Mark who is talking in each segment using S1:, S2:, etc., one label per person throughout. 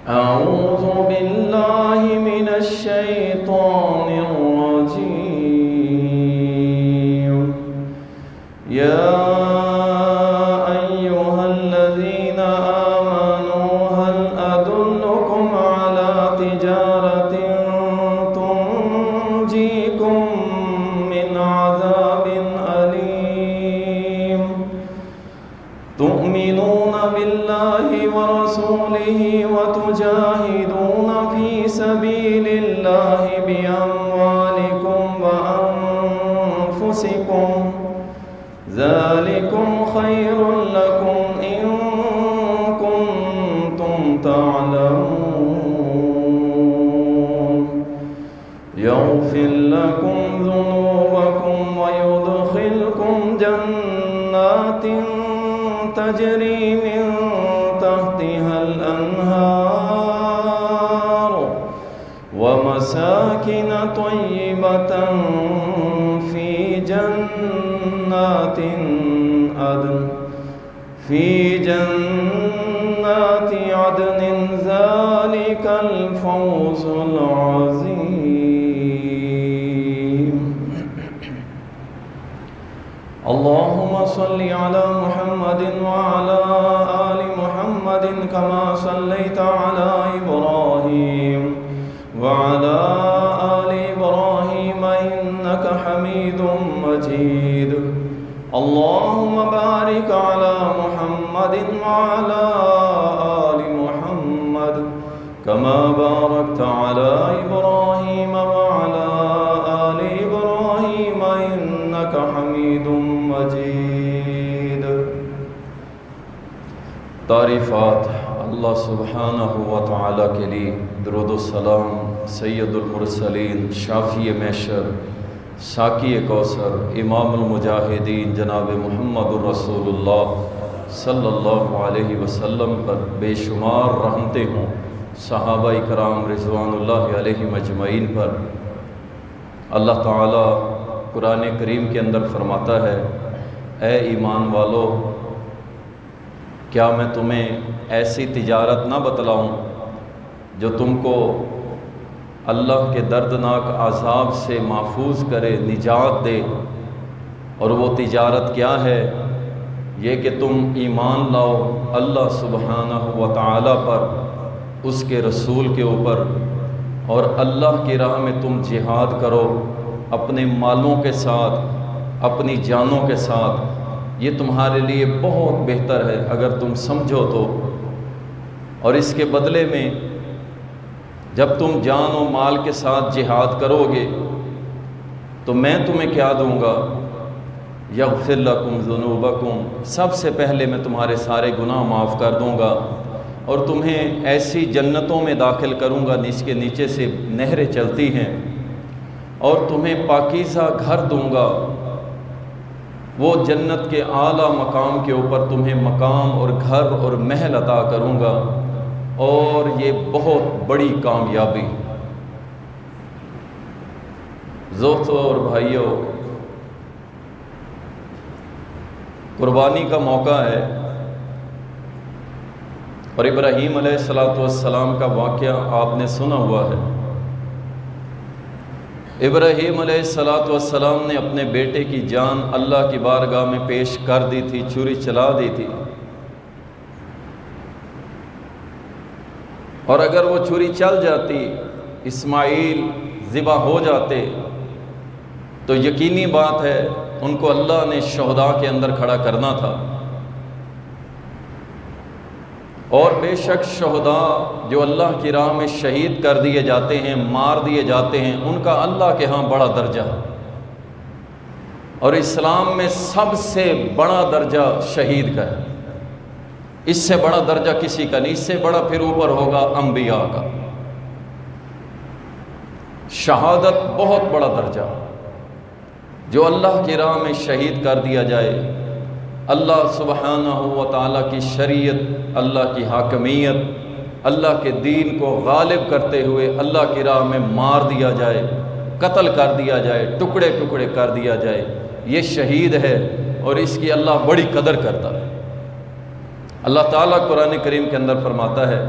S1: أعوذ بالله من الشيطان الرجيم. يا أيها الذين آمنوا هل أدلكم على تجارة تنجيكم من عذاب أليم تؤمنون بالله ورسوله وتجاهدون في سبيل الله بأموالكم وأنفسكم ذلكم خير لكم إن كنتم تعلمون يغفر لكم ذنوبكم ويدخلكم جنات تجري من تحتها الأنهار ومساكن طيبة في جنات عدن ذلك الفوز العظيم. اللهم صل على محمد وعلى آل محمد كما صليت على إبراهيم وعلى آل إبراهيم إنك حميد مجيد. اللهم بارك على محمد وعلى آل محمد كما باركت على إبراهيم وعلى آل إبراهيم إنك حميد مجيد. تعریفات اللہ سبحانہ و تعالیٰ کے لیے، درود و سلام سید المرسلین، شافی محشر، ساقی کوثر، امام المجاہدین جناب محمد الرسول اللہ صلی اللہ علیہ وسلم پر بے شمار رحمتیں ہوں، صحابہ کرام رضوان اللہ علیہم اجمعین پر۔ اللہ تعالیٰ قرآن کریم کے اندر فرماتا ہے، اے ایمان والو، کیا میں تمہیں ایسی تجارت نہ بتلاؤں جو تم کو اللہ کے دردناک عذاب سے محفوظ کرے، نجات دے؟ اور وہ تجارت کیا ہے؟ یہ کہ تم ایمان لاؤ اللہ سبحانہ و تعالیٰ پر، اس کے رسول کے اوپر، اور اللہ کی راہ میں تم جہاد کرو اپنے مالوں کے ساتھ، اپنی جانوں کے ساتھ۔ یہ تمہارے لیے بہت بہتر ہے اگر تم سمجھو تو۔ اور اس کے بدلے میں جب تم جان و مال کے ساتھ جہاد کرو گے تو میں تمہیں کیا دوں گا؟ یغفر لکم ذنوبکم، سب سے پہلے میں تمہارے سارے گناہ معاف کر دوں گا، اور تمہیں ایسی جنتوں میں داخل کروں گا جس کے نیچے سے نہریں چلتی ہیں، اور تمہیں پاکیزہ گھر دوں گا، وہ جنت کے اعلیٰ مقام کے اوپر تمہیں مقام اور گھر اور محل عطا کروں گا، اور یہ بہت بڑی کامیابی۔ دوستو اور بھائیوں، قربانی کا موقع ہے، اور ابراہیم علیہ السلام کا واقعہ آپ نے سنا ہوا ہے۔ ابراہیم علیہ السلام نے اپنے بیٹے کی جان اللہ کی بارگاہ میں پیش کر دی تھی، چھری چلا دی تھی، اور اگر وہ چھری چل جاتی، اسماعیل ذبح ہو جاتے، تو یقینی بات ہے ان کو اللہ نے شہداء کے اندر کھڑا کرنا تھا۔ اور بے شک شہداء جو اللہ کی راہ میں شہید کر دیے جاتے ہیں، مار دیے جاتے ہیں، ان کا اللہ کے ہاں بڑا درجہ ہے، اور اسلام میں سب سے بڑا درجہ شہید کا ہے۔ اس سے بڑا درجہ کسی کا نہیں، اس سے بڑا پھر اوپر ہوگا انبیاء کا۔ شہادت بہت بڑا درجہ، جو اللہ کی راہ میں شہید کر دیا جائے، اللہ سبحانہ و تعالیٰ کی شریعت، اللہ کی حاکمیت، اللہ کے دین کو غالب کرتے ہوئے اللہ کی راہ میں مار دیا جائے، قتل کر دیا جائے، ٹکڑے ٹکڑے کر دیا جائے، یہ شہید ہے، اور اس کی اللہ بڑی قدر کرتا ہے۔ اللہ تعالیٰ قرآن کریم کے اندر فرماتا ہے،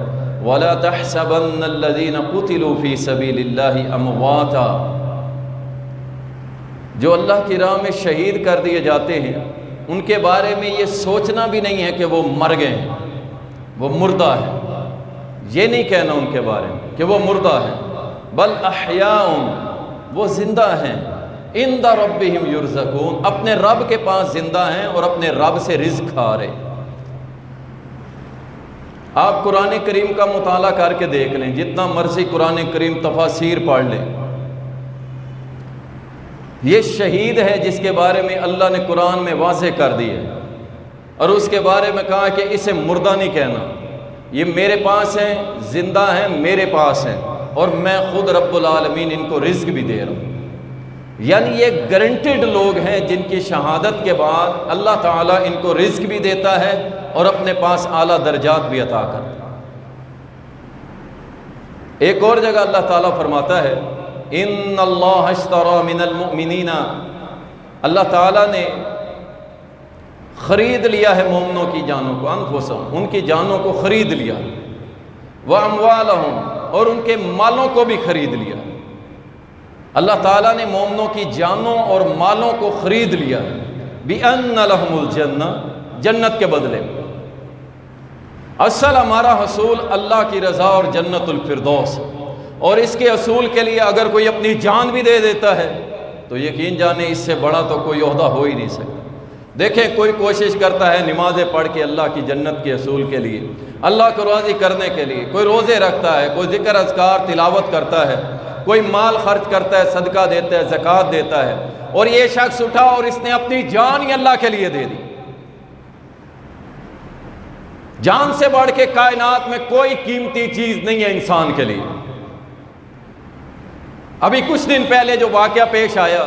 S1: وَلَا تَحْسَبَنَّ الَّذِينَ قُتِلُوا فِي سَبِيلِ اللَّهِ أَمْوَاتًا، جو اللہ کی راہ میں شہید کر دیے جاتے ہیں ان کے بارے میں یہ سوچنا بھی نہیں ہے کہ وہ مر گئے ہیں، وہ مردہ ہیں، یہ نہیں کہنا ان کے بارے میں کہ وہ مردہ ہیں، بل احیاء، وہ زندہ ہیں، عند ربہم یرزقون، اپنے رب کے پاس زندہ ہیں اور اپنے رب سے رزق کھا رہے ہیں۔ آپ قرآن کریم کا مطالعہ کر کے دیکھ لیں، جتنا مرضی قرآن کریم تفاسیر پڑھ لیں، یہ شہید ہے جس کے بارے میں اللہ نے قرآن میں واضح کر دی ہے، اور اس کے بارے میں کہا کہ اسے مردہ نہیں کہنا، یہ میرے پاس ہیں، زندہ ہیں، میرے پاس ہیں، اور میں خود رب العالمین ان کو رزق بھی دے رہا ہوں۔ یعنی یہ گارنٹیڈ لوگ ہیں جن کی شہادت کے بعد اللہ تعالیٰ ان کو رزق بھی دیتا ہے اور اپنے پاس اعلیٰ درجات بھی عطا کرتا ہے۔ ایک اور جگہ اللہ تعالیٰ فرماتا ہے ان اللہ اشتری من المؤمنین، اللہ تعالیٰ نے خرید لیا ہے مومنوں کی جانوں کو، انفسہم، ان کی جانوں کو خرید لیا، واموالہم، اور ان کے مالوں کو بھی خرید لیا۔ اللہ تعالیٰ نے مومنوں کی جانوں اور مالوں کو خرید لیا بِأَنَّ لَهُمُ الْجَنَّةَ، جنت کے بدلے میں۔ اصل ہمارا حصول اللہ کی رضا اور جنت الفردوس، اور اس کے حصول کے لیے اگر کوئی اپنی جان بھی دے دیتا ہے تو یقین جانے اس سے بڑا تو کوئی عہدہ ہو ہی نہیں سکتا۔ دیکھیں کوئی کوشش کرتا ہے نمازیں پڑھ کے اللہ کی جنت کے حصول کے لیے، اللہ کو راضی کرنے کے لیے، کوئی روزے رکھتا ہے، کوئی ذکر اذکار تلاوت کرتا ہے، کوئی مال خرچ کرتا ہے، صدقہ دیتا ہے، زکوٰۃ دیتا ہے، اور یہ شخص اٹھا اور اس نے اپنی جان ہی اللہ کے لیے دے دی۔ جان سے بڑھ کے کائنات میں کوئی قیمتی چیز نہیں ہے انسان کے لیے۔ ابھی کچھ دن پہلے جو واقعہ پیش آیا،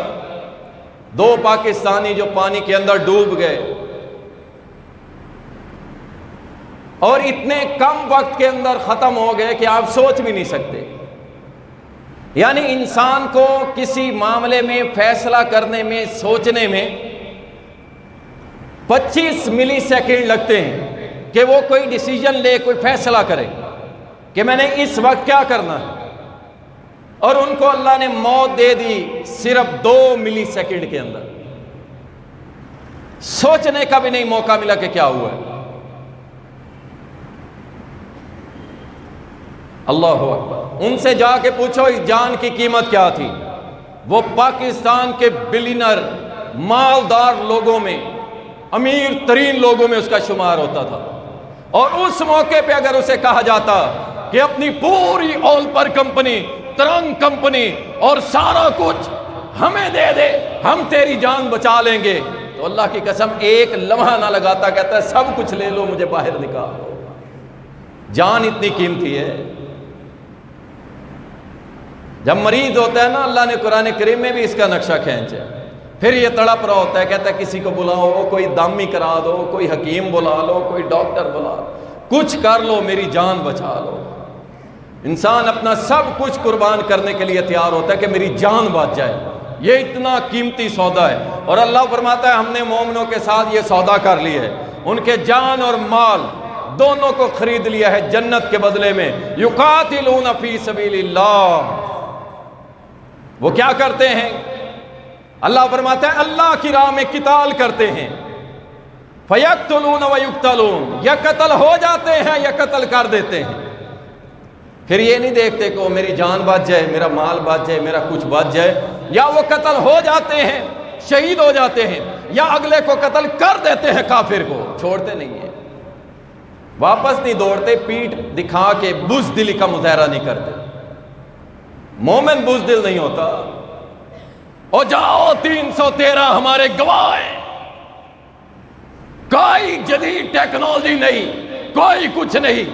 S1: دو پاکستانی جو پانی کے اندر ڈوب گئے، اور اتنے کم وقت کے اندر ختم ہو گئے کہ آپ سوچ بھی نہیں سکتے۔ یعنی انسان کو کسی معاملے میں فیصلہ کرنے میں، سوچنے میں 25 ملی سیکنڈ لگتے ہیں کہ وہ کوئی ڈیسیجن لے، کوئی فیصلہ کرے کہ میں نے اس وقت کیا کرنا ہے، اور ان کو اللہ نے موت دے دی صرف 2 ملی سیکنڈ کے اندر۔ سوچنے کا بھی نہیں موقع ملا کہ کیا ہوا ہے۔ اللہ اکبر۔ ان سے جا کے پوچھو اس جان کی قیمت کیا تھی۔ وہ پاکستان کے بلینر، مالدار لوگوں میں، امیر ترین لوگوں میں اس کا شمار ہوتا تھا، اور اس موقع پہ اگر اسے کہا جاتا کہ اپنی پوری آل پر کمپنی، ترنگ کمپنی اور سارا کچھ ہمیں دے دے، ہم تیری جان بچا لیں گے، تو اللہ کی قسم ایک لمحہ نہ لگاتا، کہتا ہے سب کچھ لے لو، مجھے باہر نکالو۔ جان اتنی قیمتی ہے۔ جب مریض ہوتا ہے نا، اللہ نے قرآن کریم میں بھی اس کا نقشہ کھینچا ہے، پھر یہ تڑپ رہا ہوتا ہے، کہتا ہے کسی کو بلاؤ، کوئی دامی کرا دو، کوئی حکیم بلا لو، کوئی ڈاکٹر بلا لو، کچھ کر لو، میری جان بچا لو۔ انسان اپنا سب کچھ قربان کرنے کے لیے تیار ہوتا ہے کہ میری جان بچ جائے، یہ اتنا قیمتی سودا ہے۔ اور اللہ فرماتا ہے ہم نے مومنوں کے ساتھ یہ سودا کر لی ہے، ان کے جان اور مال دونوں کو خرید لیا ہے جنت کے بدلے میں۔ یقاتلون فی سبیل اللہ، وہ کیا کرتے ہیں؟ اللہ فرماتا ہے اللہ کی راہ میں قتال کرتے ہیں، فیقتلون ویقتلون، یا قتل ہو جاتے ہیں یا قتل کر دیتے ہیں۔ پھر یہ نہیں دیکھتے کہ میری جان بچ جائے، میرا مال بچ جائے، میرا کچھ بچ جائے، یا وہ قتل ہو جاتے ہیں، شہید ہو جاتے ہیں، یا اگلے کو قتل کر دیتے ہیں، کافر کو چھوڑتے نہیں ہیں، واپس نہیں دوڑتے، پیٹھ دکھا کے بزدلی کا مظاہرہ نہیں کرتے۔ مومن بزدل نہیں ہوتا۔ اور جاؤ 313 ہمارے گواہ ہیں، کوئی جدید ٹیکنالوجی نہیں، کوئی کچھ نہیں،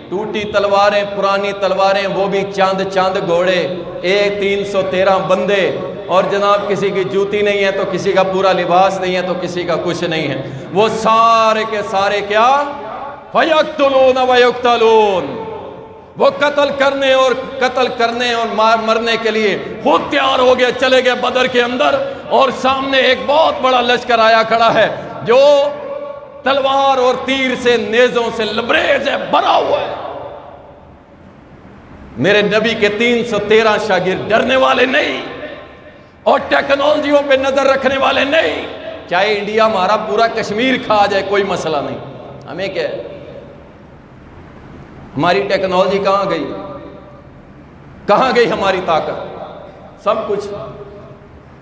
S1: ٹوٹی تلواریں، پرانی تلواریں، وہ بھی چاند گھوڑے، ایک 313 بندے، اور جناب کسی کی جوتی نہیں ہے تو کسی کا پورا لباس نہیں ہے تو کسی کا کچھ نہیں ہے، وہ سارے کے سارے کیا؟ فَيَقْتُلُونَ وَيُقْتَلُونَ، وہ قتل کرنے اور مرنے کے لیے خود تیار ہو گئے، چلے گئے بدر کے اندر، اور سامنے ایک بہت بڑا لشکر آیا کھڑا ہے جو تلوار اور تیر سے، نیزوں سے لبریز ہے، بھرا ہوا ہے، میرے نبی کے 313 شاگرد ڈرنے والے نہیں اور ٹیکنالوجیوں پہ نظر رکھنے والے نہیں. چاہے انڈیا ہمارا پورا کشمیر کھا جائے کوئی مسئلہ نہیں. ہمیں کیا ہے؟ ہماری ٹیکنالوجی کہاں گئی؟ کہاں گئی ہماری طاقت؟ سب کچھ.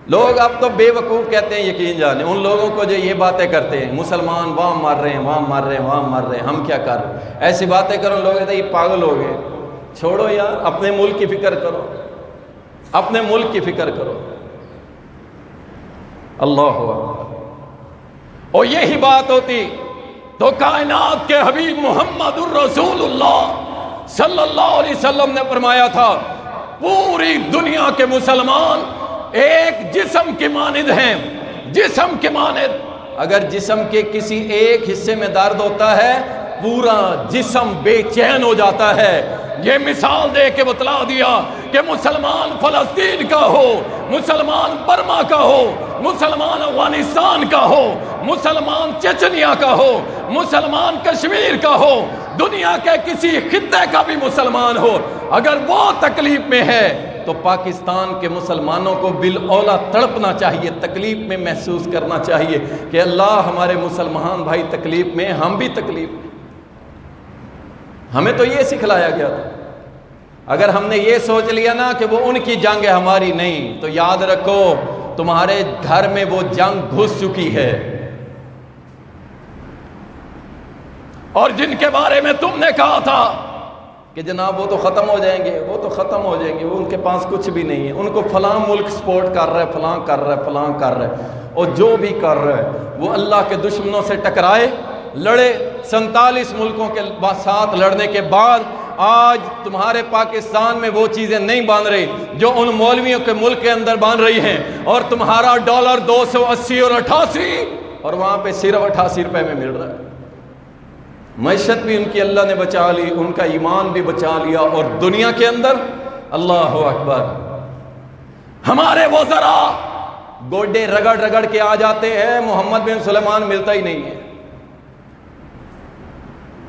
S1: لوگ اب تو بے وقوف کہتے ہیں یقین جانے ان لوگوں کو جو یہ باتیں کرتے ہیں مسلمان وہاں مر رہے ہیں وہاں مر رہے ہیں وہاں مر رہے ہیں ہم کیا کر رہے ہیں ایسی باتیں کرو. لوگ کہتے ہیں یہ پاگل ہو گئے. چھوڑو یار, اپنے ملک کی فکر کرو, اپنے ملک کی فکر کرو. اللہ اکبر. اور یہی بات ہوتی تو کائنات کے حبیب محمد الرسول اللہ صلی اللہ علیہ وسلم نے فرمایا تھا پوری دنیا کے مسلمان ایک جسم کی مانند ہیں. جسم کی مانند. اگر جسم کے کسی ایک حصے میں درد ہوتا ہے پورا جسم بے چین ہو جاتا ہے. یہ مثال دے کے بتلا دیا کہ مسلمان فلسطین کا ہو, مسلمان برما کا ہو, مسلمان افغانستان کا ہو, مسلمان چچنیا کا ہو, مسلمان کشمیر کا ہو, دنیا کے کسی خطے کا بھی مسلمان ہو, اگر وہ تکلیف میں ہے تو پاکستان کے مسلمانوں کو بالاولیٰ تڑپنا چاہیے, تکلیف میں محسوس کرنا چاہیے کہ اللہ ہمارے مسلمان بھائی تکلیف میں, ہم بھی تکلیف میں. ہمیں تو یہ سکھلایا گیا تھا. اگر ہم نے یہ سوچ لیا نا کہ وہ ان کی جنگ ہے ہماری نہیں, تو یاد رکھو تمہارے گھر میں وہ جنگ گھس چکی ہے. اور جن کے بارے میں تم نے کہا تھا کہ جناب وہ تو ختم ہو جائیں گے, وہ تو ختم ہو جائیں گے, وہ ان کے پاس کچھ بھی نہیں ہے, ان کو فلاں ملک سپورٹ کر رہا ہے, فلاں کر رہا ہے, فلاں کر رہا ہے, اور جو بھی کر رہا ہے وہ اللہ کے دشمنوں سے ٹکرائے, لڑے. 47 ملکوں کے ساتھ لڑنے کے بعد آج تمہارے پاکستان میں وہ چیزیں نہیں بن رہی جو ان مولویوں کے ملک کے اندر بن رہی ہیں, اور تمہارا ڈالر 280 اور 88 اور وہاں پہ صرف 88 روپے میں مل رہا ہے. معیشت بھی ان کی اللہ نے بچا لی, ان کا ایمان بھی بچا لیا, اور دنیا کے اندر اللہ اکبر ہمارے وزراء گوڈے رگڑ رگڑ کے آ جاتے ہیں, محمد بن سلیمان ملتا ہی نہیں ہے.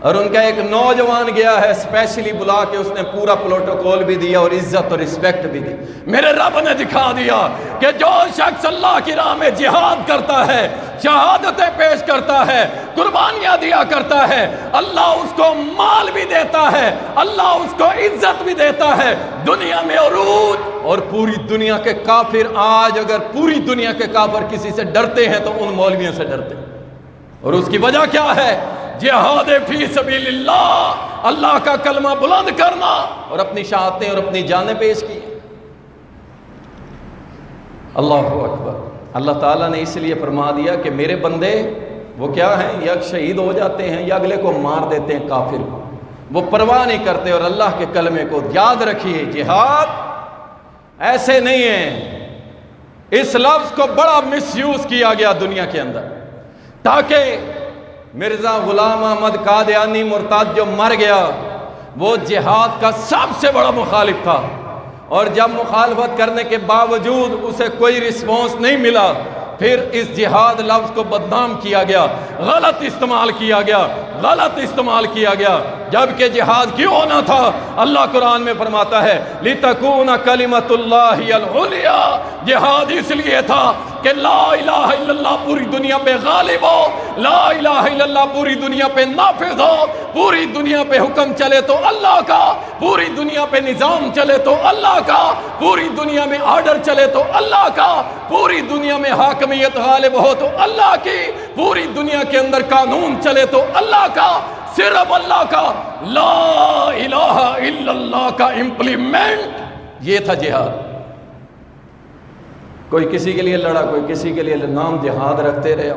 S1: اور ان کا ایک نوجوان گیا ہے اسپیشلی بلا کے, اس نے پورا پروٹوکول بھی دیا اور عزت اور رسپیکٹ بھی دی. میرے رب نے دکھا دیا کہ جو شخص اللہ کی راہ میں جہاد کرتا ہے, شہادتیں پیش کرتا ہے, قربانیاں دیا کرتا ہے, اللہ اس کو مال بھی دیتا ہے, اللہ اس کو عزت بھی دیتا ہے, دنیا میں عروج. اور پوری دنیا کے کافر آج اگر پوری دنیا کے کافر کسی سے ڈرتے ہیں تو ان مولویوں سے ڈرتے ہیں. اور اس کی وجہ کیا ہے؟ جہاد فی سبیل اللہ, اللہ کا کلمہ بلند کرنا اور اپنی شہادتیں اور اپنی جانیں پیش کی. اللہ اکبر. اللہ تعالیٰ نے اس لیے فرما دیا کہ میرے بندے وہ کیا ہیں, یا شہید ہو جاتے ہیں یا اگلے کو مار دیتے ہیں کافر کو, وہ پرواہ نہیں کرتے. اور اللہ کے کلمے کو یاد رکھیے, جہاد ایسے نہیں ہے. اس لفظ کو بڑا مس یوز کیا گیا دنیا کے اندر, تاکہ مرزا غلام احمد قادیانی مرتد جو مر گیا وہ جہاد کا سب سے بڑا مخالف تھا, اور جب مخالفت کرنے کے باوجود اسے کوئی رسپانس نہیں ملا, پھر اس جہاد لفظ کو بدنام کیا گیا, غلط استعمال کیا گیا, غلط استعمال کیا گیا. جبکہ جہاد کیوں ہونا تھا؟ اللہ قرآن میں فرماتا ہے لِتَكُونَ كَلِمَةُ اللَّهِ الْعُلْيَا. جہاد اس لیے تھا کہ لا الہ الا اللہ پوری دنیا پہ غالب ہو, لا الہ الا اللہ پوری دنیا پہ نافذ ہو, پوری دنیا پہ حکم چلے تو اللہ کا, پوری دنیا پہ نظام چلے تو اللہ کا, پوری دنیا میں آرڈر چلے تو اللہ کا, پوری دنیا میں حاکمیت غالب ہو تو اللہ کی, پوری دنیا کے اندر قانون چلے تو اللہ کا, صرف اللہ کا, لا الہ الا اللہ کا امپلیمنٹ. یہ تھا جہاد. کوئی کسی کے لیے لڑا, کوئی کسی کے لیے نام جہاد رکھتے رہے.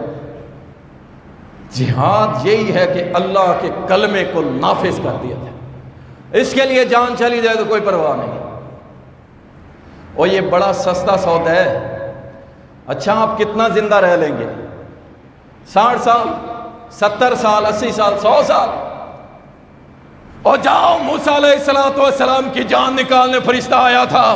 S1: جہاد یہی ہے کہ اللہ کے کلمے کو نافذ کر دیا جائے, اس کے لیے جان چلی جائے تو کوئی پرواہ نہیں. اور یہ بڑا سستا سودا ہے. اچھا آپ کتنا زندہ رہ لیں گے؟ 60 سال, 70 سال, 80 سال, 100 سال. اور جاؤ موسیٰ علیہ السلام کی جان نکالنے فرشتہ آیا تھا,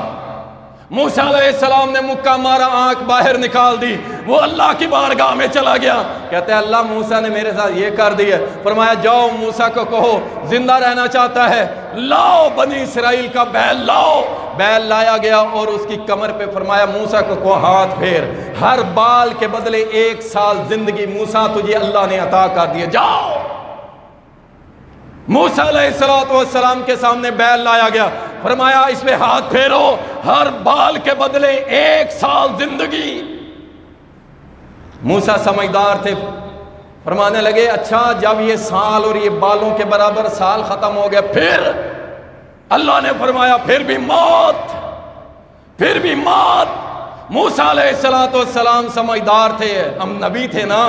S1: موسیٰ علیہ السلام نے مکہ مارا، آنکھ باہر نکال دی، وہ اللہ کی بارگاہ میں چلا گیا، کہتے ہیں اللہ موسیٰ نے میرے ساتھ یہ کر دی ہے، فرمایا جاؤ موسیٰ کو کہو زندہ رہنا چاہتا ہے لاؤ بنی اسرائیل کا بیل لاؤ۔ بیل لایا گیا اور اس کی کمر پہ فرمایا موسیٰ کو ہاتھ پھیر، ہر بال کے بدلے 1 سال زندگی موسیٰ تجھے اللہ نے عطا کر دی، جاؤ۔ موسیٰ علیہ السلام کے سامنے بیل لایا گیا، فرمایا اس پہ ہاتھ پھیرو، ہر بال کے بدلے 1 سال زندگی۔ موسیٰ سمجھدار تھے، فرمانے لگے اچھا جب یہ سال اور یہ بالوں کے برابر سال ختم ہو گیا پھر؟ اللہ نے فرمایا پھر بھی موت، پھر بھی موت۔ موسیٰ علیہ السلام سمجھدار تھے، ہم نبی تھے نا،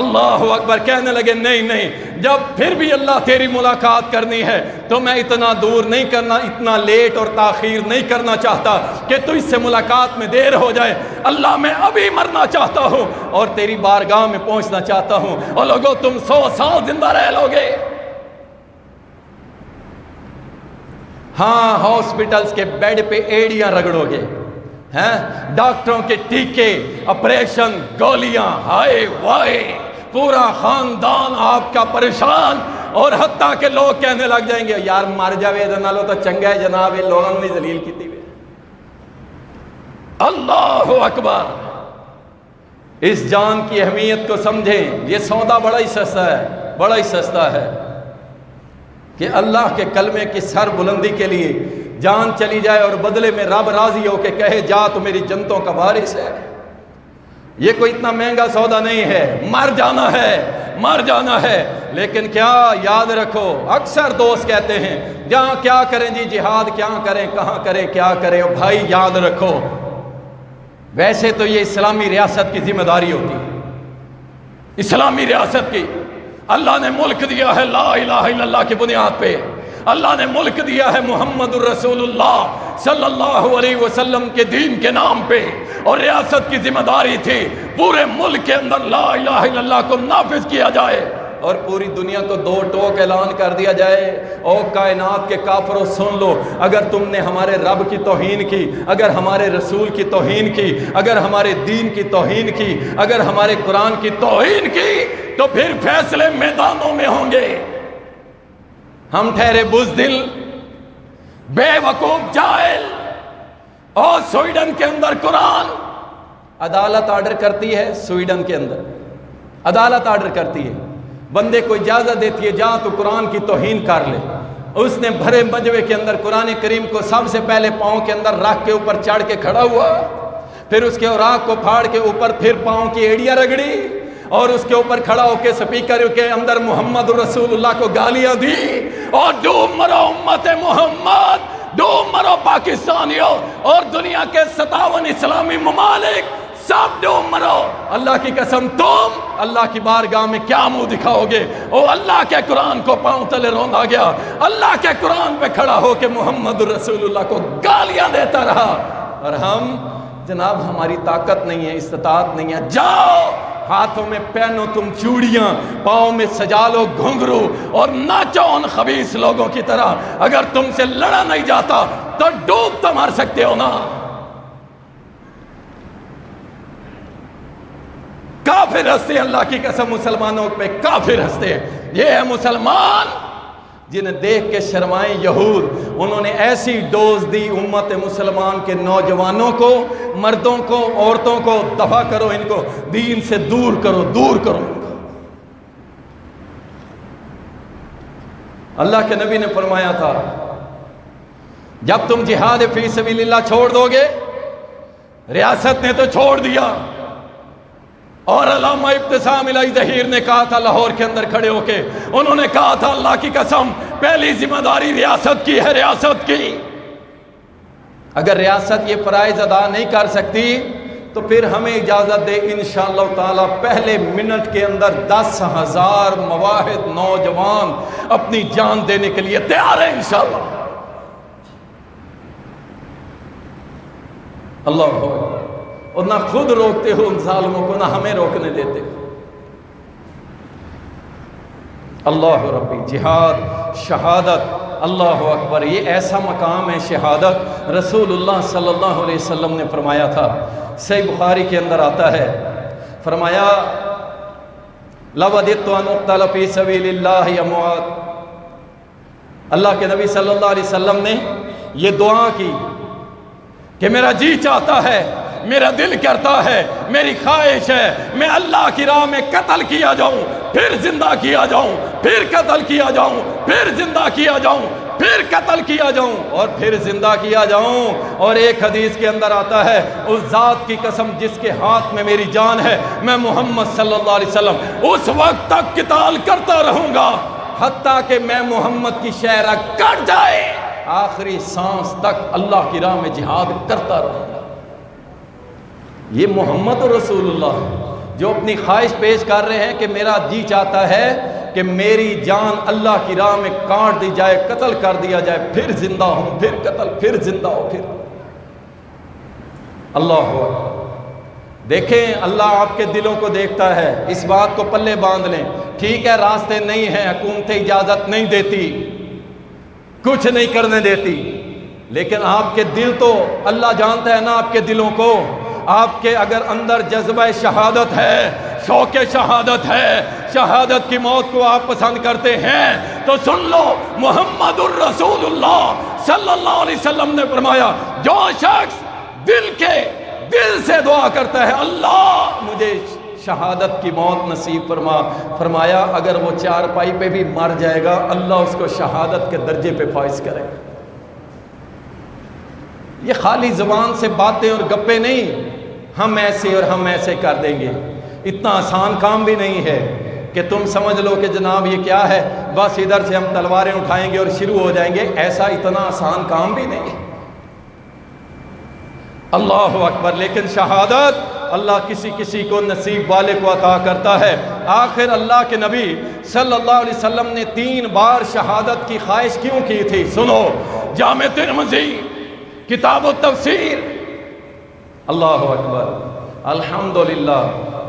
S1: اللہ اکبر، کہنے لگے نہیں نہیں، جب پھر بھی اللہ تیری ملاقات کرنی ہے تو میں اتنا دور نہیں کرنا، اتنا لیٹ اور تاخیر نہیں کرنا چاہتا کہ تو اس سے ملاقات میں دیر ہو جائے۔ اللہ میں ابھی مرنا چاہتا ہوں اور تیری بارگاہ میں پہنچنا چاہتا ہوں، اور لوگوں تم 100 سال زندہ رہ لوگے۔ ہاں ہاسپٹلز کے بیڈ پہ ایڑیاں رگڑو گے، ڈاکٹروں کے ٹیکے، آپریشن، گولیاں، ہائے وائے، پورا خاندان آپ کا پریشان، اور حتیٰ کہ لوگ کہنے لگ جائیں گے یار مر جاوے نالو تو چنگا ہے جناب، یہ لوگوں نے ذلیل کی تھی۔ اللہ اکبر، اس جان کی اہمیت کو سمجھیں، یہ سودا بڑا ہی سستا ہے، بڑا ہی سستا ہے کہ اللہ کے کلمے کی سر بلندی کے لیے جان چلی جائے اور بدلے میں رب راضی ہو کے کہے جا تو میری جنتوں کا وارث ہے۔ یہ کوئی اتنا مہنگا سودا نہیں ہے، مر جانا ہے، مر جانا ہے۔ لیکن کیا یاد رکھو، اکثر دوست کہتے ہیں جہاں کیا کریں جی، جہاد کیا کریں، کہاں کریں، کیا کریں، اور بھائی یاد رکھو ویسے تو یہ اسلامی ریاست کی ذمہ داری ہوتی ہے، اسلامی ریاست کی۔ اللہ نے ملک دیا ہے لا الہ الا اللہ کی بنیاد پہ، اللہ نے ملک دیا ہے محمد الرسول اللہ صلی اللہ علیہ وسلم کے دین کے نام پہ، اور ریاست کی ذمہ داری تھی پورے ملک کے اندر لا الہ الا اللہ کو نافذ کیا جائے، اور پوری دنیا کو 2 ٹوک اعلان کر دیا جائے، او کائنات کے کافروں سن لو، اگر تم نے ہمارے رب کی توہین کی، اگر ہمارے رسول کی توہین کی، اگر ہمارے دین کی توہین کی، اگر ہمارے قرآن کی توہین کی، تو پھر فیصلے میدانوں میں ہوں گے۔ ہم ٹھہرے بزدل، بے وقوف، جاہل، اور سویڈن کے اندر قرآن عدالت آرڈر کرتی ہے، سویڈن کے اندر عدالت آرڈر کرتی ہے، بندے کو اجازت دیتی ہے جا تو قرآن کی توہین کر لے۔ اس نے بھرے مجمع کے اندر قرآن کریم کو سب سے پہلے پاؤں کے اندر رکھ کے اوپر چڑھ کے کھڑا ہوا، پھر اس کے اوراق کو پھاڑ کے اوپر پھر پاؤں کی ایڑیاں رگڑی، اور اس کے اوپر کھڑا ہو کے سپیکر کے اندر محمد رسول اللہ کو گالیاں دی، اور ڈوب مرو امت محمد، ڈوب مرو پاکستانیوں، اور دنیا کے 57 اسلامی ممالک سب ڈوب مرو۔ اللہ کی قسم تم اللہ کی بارگاہ میں کیا منہ دکھاؤ گے؟ او اللہ کے قرآن کو پاؤں تلے روندا گیا، اللہ کے قرآن پہ کھڑا ہو کے محمد رسول اللہ کو گالیاں دیتا رہا، اور ہم جناب ہماری طاقت نہیں ہے، استطاعت نہیں ہے، جاؤ ہاتھوں میں پہنو تم چوڑیاں، پاؤں میں سجا لو گھنگرو، اور ناچو ان خبیث لوگوں کی طرح۔ اگر تم سے لڑا نہیں جاتا تو ڈوب تو مار سکتے ہو نا۔ کافر ہنستے، اللہ کی قسم مسلمانوں پہ کافر ہنستے۔ یہ ہے مسلمان جنہیں دیکھ کے شرمائیں یہود، انہوں نے ایسی ڈوز دی امت مسلمان کے نوجوانوں کو، مردوں کو، عورتوں کو، دفع کرو ان کو، دین سے دور کرو، دور کرو ان کو۔ اللہ کے نبی نے فرمایا تھا جب تم جہاد فی سبیل اللہ چھوڑ دو گے، ریاست نے تو چھوڑ دیا، اور علامہ ابتسام الہی ظہیر نے کہا تھا لاہور کے اندر کھڑے ہو کے، انہوں نے کہا تھا اللہ کی قسم پہلی ذمہ داری ریاست کی ہے، ریاست کی۔ اگر ریاست یہ فرائض ادا نہیں کر سکتی تو پھر ہمیں اجازت دے انشاءاللہ تعالی پہلے منٹ کے اندر 10,000 مواحد نوجوان اپنی جان دینے کے لیے تیار ہیں انشاءاللہ۔ اللہ ہو، اور نہ خود روکتے ہو ان ظالموں کو، نہ ہمیں روکنے دیتے ہو۔ اللہ ربی، جہاد، شہادت اللہ اکبر، یہ ایسا مقام ہے شہادت، رسول اللہ صلی اللہ علیہ وسلم نے فرمایا تھا، صحیح بخاری کے اندر آتا ہے، فرمایا لَوَدِدْتُ أَنْ أُقْتَلَ فِي سَبِيلِ اللَّهِ أَمْوَاتٍ، اللہ کے نبی صلی اللہ علیہ وسلم نے یہ دعا کی کہ میرا جی چاہتا ہے، میرا دل کرتا ہے، میری خواہش ہے میں اللہ کی راہ میں قتل کیا جاؤں، پھر زندہ کیا جاؤں، پھر قتل کیا جاؤں، پھر زندہ کیا جاؤں، پھر قتل کیا جاؤں اور پھر زندہ کیا جاؤں۔ اور ایک حدیث کے اندر آتا ہے اس ذات کی قسم جس کے ہاتھ میں میری جان ہے، میں محمد صلی اللہ علیہ وسلم اس وقت تک قتال کرتا رہوں گا حتیٰ کہ میں محمد کی شہرہ کٹ جائے، آخری سانس تک اللہ کی راہ میں جہاد کرتا رہوں گا۔ یہ محمد رسول اللہ جو اپنی خواہش پیش کر رہے ہیں کہ میرا جی چاہتا ہے کہ میری جان اللہ کی راہ میں کاٹ دی جائے، قتل کر دیا جائے، پھر زندہ ہوں، پھر قتل، پھر زندہ ہو، پھر اللہ اکبر۔ دیکھیں اللہ آپ کے دلوں کو دیکھتا ہے، اس بات کو پلے باندھ لیں۔ ٹھیک ہے راستے نہیں ہیں، حکومتیں اجازت نہیں دیتی، کچھ نہیں کرنے دیتی، لیکن آپ کے دل تو اللہ جانتا ہے نا آپ کے دلوں کو۔ آپ کے اگر اندر جذبہ شہادت ہے، شوق شہادت ہے، شہادت کی موت کو آپ پسند کرتے ہیں تو سن لو محمد الرسول اللہ صلی اللہ علیہ وسلم نے فرمایا جو شخص دل سے دعا کرتا ہے اللہ مجھے شہادت کی موت نصیب فرما، فرمایا اگر وہ چارپائی پہ بھی مر جائے گا اللہ اس کو شہادت کے درجے پہ فائز کرے گا۔ یہ خالی زبان سے باتیں اور گپے نہیں، ہم ایسے اور ہم ایسے کر دیں گے، اتنا آسان کام بھی نہیں ہے کہ تم سمجھ لو کہ جناب یہ کیا ہے، بس ادھر سے ہم تلواریں اٹھائیں گے اور شروع ہو جائیں گے، ایسا اتنا آسان کام بھی نہیں ہے۔ اللہ اکبر۔ لیکن شہادت اللہ کسی کسی کو نصیب والے کو عطا کرتا ہے۔ آخر اللہ کے نبی صلی اللہ علیہ وسلم نے 3 بار شہادت کی خواہش کیوں کی تھی؟ سنو، جامع ترمذی کتاب التفسیر۔ اللہ اکبر، الحمدللہ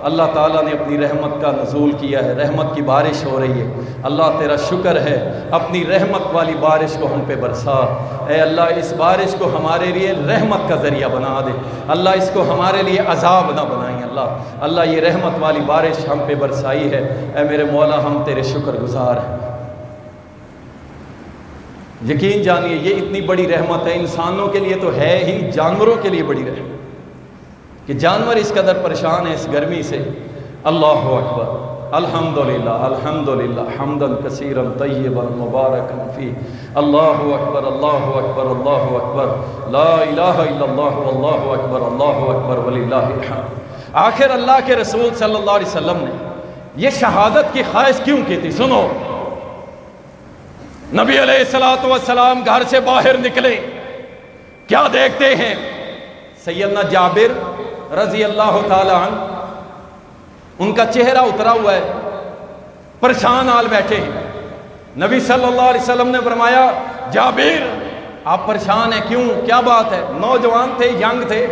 S1: اللہ تعالیٰ نے اپنی رحمت کا نزول کیا ہے، رحمت کی بارش ہو رہی ہے۔ اللہ تیرا شکر ہے، اپنی رحمت والی بارش کو ہم پہ برسا۔ اے اللہ اس بارش کو ہمارے لیے رحمت کا ذریعہ بنا دے، اللہ اس کو ہمارے لیے عذاب نہ بنائیں۔ اللہ یہ رحمت والی بارش ہم پہ برسائی ہے، اے میرے مولا ہم تیرے شکر گزار ہیں۔ یقین جانیے یہ اتنی بڑی رحمت ہے، انسانوں کے لیے تو ہے ہی، جانوروں کے لیے بڑی رحمت کہ جانور اس قدر پریشان ہیں اس گرمی سے۔ اللہ اکبر، الحمدللہ الحمدللہ حمداً کثیراً طیباً مبارکاً فیہ۔ اللہ اکبر اللہ اکبر اللہ اکبر، لا الہ الا اللہ واللہ اکبر اللہ اکبر وللہ الحمد۔ آخر اللہ کے رسول صلی اللہ علیہ وسلم نے یہ شہادت کی خواہش کیوں کی تھی؟ سنو، نبی علیہ السلام گھر سے باہر نکلے، کیا دیکھتے ہیں؟ سیدنا جابر رضی اللہ تعالیٰ عنہ، ان کا چہرہ اترا ہوا ہے، پریشان حال بیٹھے ہیں۔ نبی صلی اللہ علیہ وسلم نے فرمایا جابر آپ پریشان ہیں کیوں، کیا بات ہے؟ نوجوان تھے، ینگ تھے۔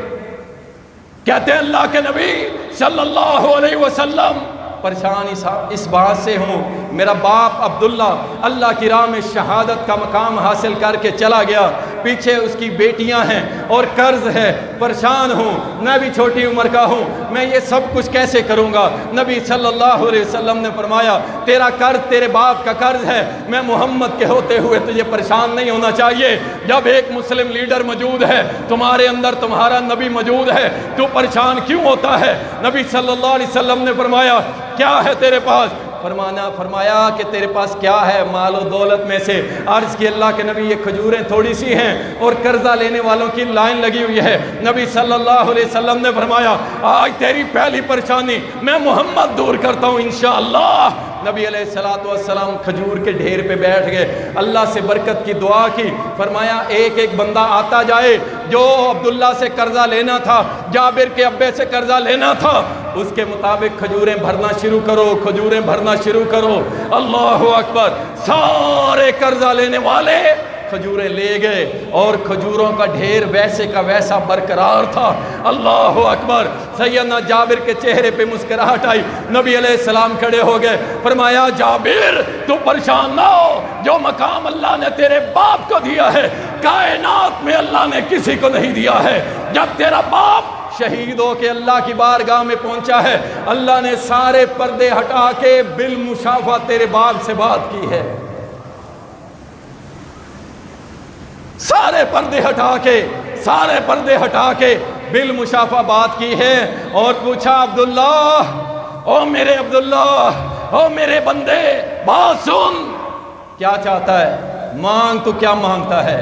S1: کہتے ہیں اللہ کے نبی صلی اللہ علیہ وسلم پریشان اس بات سے ہوں، میرا باپ عبداللہ اللہ کی راہ میں شہادت کا مقام حاصل کر کے چلا گیا، پیچھے اس کی بیٹیاں ہیں اور قرض ہے، پریشان ہوں، میں بھی چھوٹی عمر کا ہوں، میں یہ سب کچھ کیسے کروں گا؟ نبی صلی اللہ علیہ وسلم نے فرمایا تیرا قرض تیرے باپ کا قرض ہے، میں محمد کے ہوتے ہوئے تجھے پریشان نہیں ہونا چاہیے۔ جب ایک مسلم لیڈر موجود ہے، تمہارے اندر تمہارا نبی موجود ہے، تو پریشان کیوں ہوتا ہے؟ نبی صلی اللہ علیہ وسلم نے فرمایا کیا ہے تیرے پاس؟ فرمایا کہ تیرے پاس کیا ہے؟ مال و دولت میں سے عرض کی اللہ کے نبی یہ کھجوریں تھوڑی سی ہیں اور قرضہ لینے والوں کی لائن لگی ہوئی ہے۔ نبی صلی اللہ علیہ وسلم نے فرمایا آج تیری پہلی پریشانی میں محمد دور کرتا ہوں انشاءاللہ۔ نبی علیہ السلام کھجور کے ڈھیر پہ بیٹھ گئے، اللہ سے برکت کی دعا کی، فرمایا ایک ایک بندہ آتا جائے جو عبداللہ سے قرضہ لینا تھا، جابر کے ابے سے قرضہ لینا تھا، اس کے مطابق کھجوریں بھرنا شروع کرو، کھجوریں بھرنا شروع کرو۔ اللہ اکبر، سارے قرضہ لینے والے کھجوریں لے گئے اور کھجوروں کا ڈھیر ویسے کا ویسا برقرار تھا۔ اللہ اکبر، سیدنا جابر کے چہرے پہ مسکراہٹ آئی، نبی علیہ السلام کھڑے ہو گئے، فرمایا جابر تو پریشان نہ ہو، جو مقام اللہ نے تیرے باپ کو دیا ہے کائنات میں اللہ نے کسی کو نہیں دیا ہے۔ جب تیرا باپ شہید ہو کے اللہ کی بارگاہ میں پہنچا ہے، اللہ نے سارے پردے ہٹا کے بالمشافہ تیرے باپ سے بات کی ہے، سارے پردے ہٹا کے بالمشافہ بات کی ہے، اور پوچھا عبداللہ، او میرے عبداللہ، او میرے بندے، بات سن، کیا چاہتا ہے؟ مانگ تو کیا مانگتا ہے؟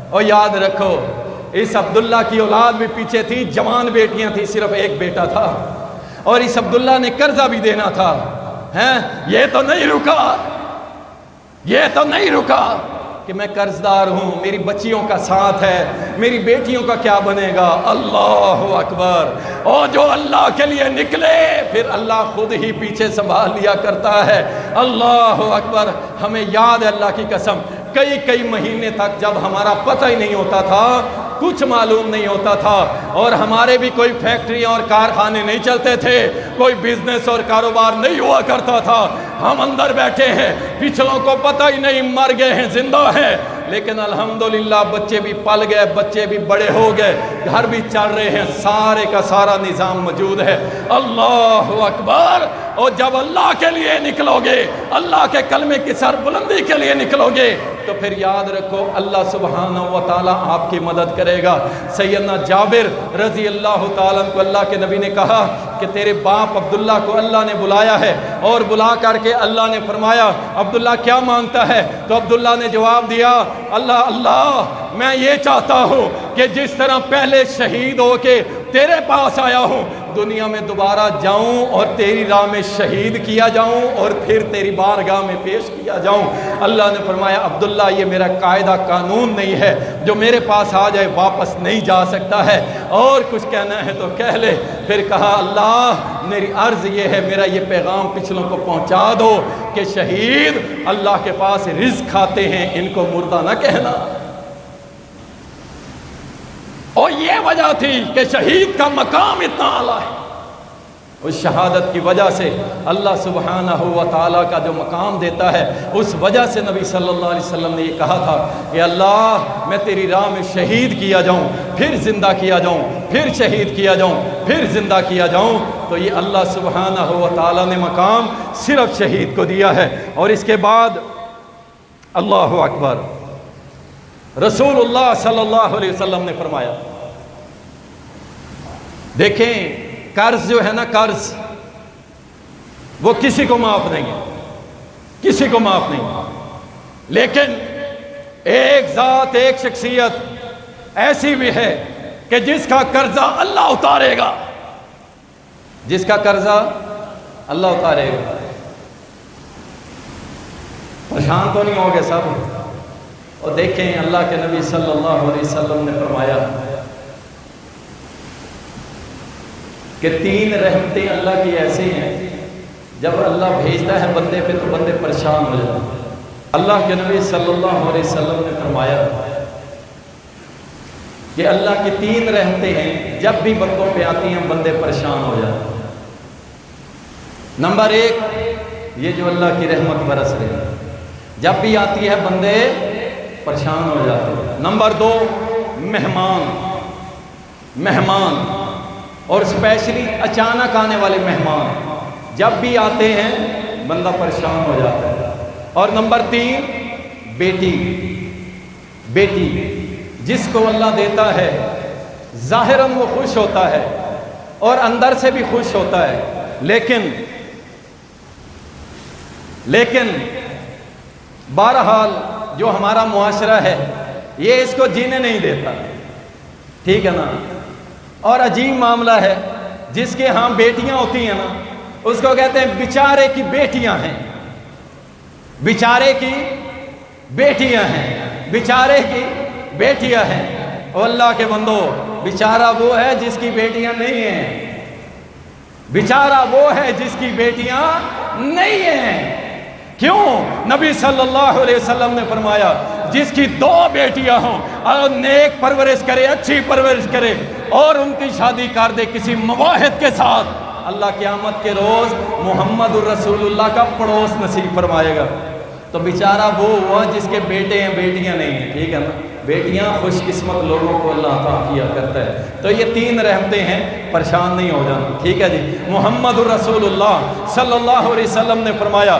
S1: اور یاد رکھو اس عبداللہ کی اولاد بھی پیچھے تھی، جوان بیٹیاں تھی، صرف ایک بیٹا تھا، اور اس عبداللہ نے قرضہ بھی دینا تھا، یہ تو نہیں رکا کہ میں قرضدار ہوں، میری بچیوں کا ساتھ ہے، میری بیٹیوں کا کیا بنے گا؟ اللہ اکبر، اور جو اللہ کے لیے نکلے پھر اللہ خود ہی پیچھے سنبھال لیا کرتا ہے۔ اللہ اکبر، ہمیں یاد ہے اللہ کی قسم، کئی مہینے تک جب ہمارا پتہ ہی نہیں ہوتا تھا، کچھ معلوم نہیں ہوتا تھا، اور ہمارے بھی کوئی فیکٹریاں اور کارخانے نہیں چلتے تھے، کوئی بزنس اور کاروبار نہیں ہوا کرتا تھا، ہم اندر بیٹھے ہیں، پچھلوں کو پتہ ہی نہیں مر گئے ہیں زندہ ہیں، لیکن الحمدللہ بچے بھی پل گئے، بچے بھی بڑے ہو گئے، گھر بھی چل رہے ہیں، سارے کا سارا نظام موجود ہے۔ اللہ اکبر، اور جب اللہ کے لیے نکلو گے، اللہ کے کلمے کی سر بلندی کے لیے نکلو گے، تو پھر یاد رکھو اللہ سبحانہ و تعالیٰ آپ کی مدد کرے گا۔ سیدنا جابر رضی اللہ تعالیٰ کو اللہ کے نبی نے کہا کہ تیرے باپ عبداللہ کو اللہ نے بلایا ہے، اور بلا کر کے اللہ نے فرمایا عبداللہ کیا مانگتا ہے؟ تو عبداللہ نے جواب دیا، اللہ میں یہ چاہتا ہوں کہ جس طرح پہلے شہید ہو کے تیرے پاس آیا ہوں، دنیا میں دوبارہ جاؤں اور تیری راہ میں شہید کیا جاؤں اور پھر تیری بارگاہ میں پیش کیا جاؤں۔ اللہ نے فرمایا عبداللہ یہ میرا قاعدہ قانون نہیں ہے، جو میرے پاس آ جائے واپس نہیں جا سکتا ہے، اور کچھ کہنا ہے تو کہہ لے۔ پھر کہا اللہ میری عرض یہ ہے، میرا یہ پیغام پچھلوں کو پہنچا دو کہ شہید اللہ کے پاس رزق کھاتے ہیں، ان کو مردہ نہ کہنا۔ اور یہ وجہ تھی کہ شہید کا مقام اتنا اعلیٰ ہے، اس شہادت کی وجہ سے اللہ سبحانہ و تعالیٰ کا جو مقام دیتا ہے، اس وجہ سے نبی صلی اللہ علیہ وسلم نے یہ کہا تھا کہ اللہ میں تیری راہ میں شہید کیا جاؤں، پھر زندہ کیا جاؤں، پھر شہید کیا جاؤں، پھر زندہ کیا جاؤں۔ تو یہ اللہ سبحانہ و تعالیٰ نے مقام صرف شہید کو دیا ہے۔ اور اس کے بعد اللہ اکبر، رسول اللہ صلی اللہ علیہ وسلم نے فرمایا، دیکھیں قرض جو ہے نا، قرض وہ کسی کو معاف نہیں ہے، کسی کو معاف نہیں، لیکن ایک ذات، ایک شخصیت ایسی بھی ہے کہ جس کا قرضہ اللہ اتارے گا، جس کا قرضہ اللہ اتارے گا۔ پریشان تو نہیں ہوگے سب؟ اور دیکھیں اللہ کے نبی صلی اللہ علیہ وسلم نے فرمایا کہ 3 رحمتیں اللہ کی ایسی ہیں، جب اللہ بھیجتا ہے بندے پہ تو بندے پریشان ہو جاتے ہیں۔ اللہ کے نبی صلی اللہ علیہ وسلم نے فرمایا کہ اللہ کی 3 رحمتیں ہیں، جب بھی بندوں پہ آتی ہیں بندے پریشان ہو جاتے ہیں۔ نمبر 1 یہ جو اللہ کی رحمت برس رہی ہے، جب بھی آتی ہے بندے پریشان ہو جاتے ہیں۔ نمبر 2 مہمان اور اسپیشلی اچانک آنے والے مہمان، جب بھی آتے ہیں بندہ پریشان ہو جاتا ہے۔ اور نمبر 3 بیٹی جس کو اللہ دیتا ہے ظاہراً وہ خوش ہوتا ہے اور اندر سے بھی خوش ہوتا ہے، لیکن بہرحال جو ہمارا معاشرہ ہے یہ اس کو جینے نہیں دیتا، ٹھیک ہے نا۔ اور عجیب معاملہ ہے، جس کے ہاں بیٹیاں ہوتی ہیں نا اس کو کہتے ہیں بیچارے کی بیٹیاں ہیں، بیچارے کی بیٹیاں ہیں، بیچارے کی بیٹیاں ہیں۔ اور اللہ کے بندو، بیچارہ وہ ہے جس کی بیٹیاں نہیں ہیں، بیچارہ وہ ہے جس کی بیٹیاں نہیں ہیں۔ کیوں؟ نبی صلی اللہ علیہ وسلم نے فرمایا جس کی 2 بیٹیاں ہوں اور نیک پرورش کرے، اچھی پرورش کرے اور ان کی شادی کر دے کسی مواحد کے ساتھ، اللہ قیامت کے روز محمد الرسول اللہ کا پڑوس نصیب فرمائے گا۔ تو بیچارہ وہ ہوا جس کے بیٹے ہیں بیٹیاں نہیں ہیں، ٹھیک ہے نا، بیٹیاں خوش قسمت لوگوں کو اللہ عطا کیا کرتا ہے۔ تو یہ 3 رحمتیں ہیں، پریشان نہیں ہو جانا، ٹھیک ہے جی۔ محمد الرسول اللہ صلی اللہ علیہ وسلم نے فرمایا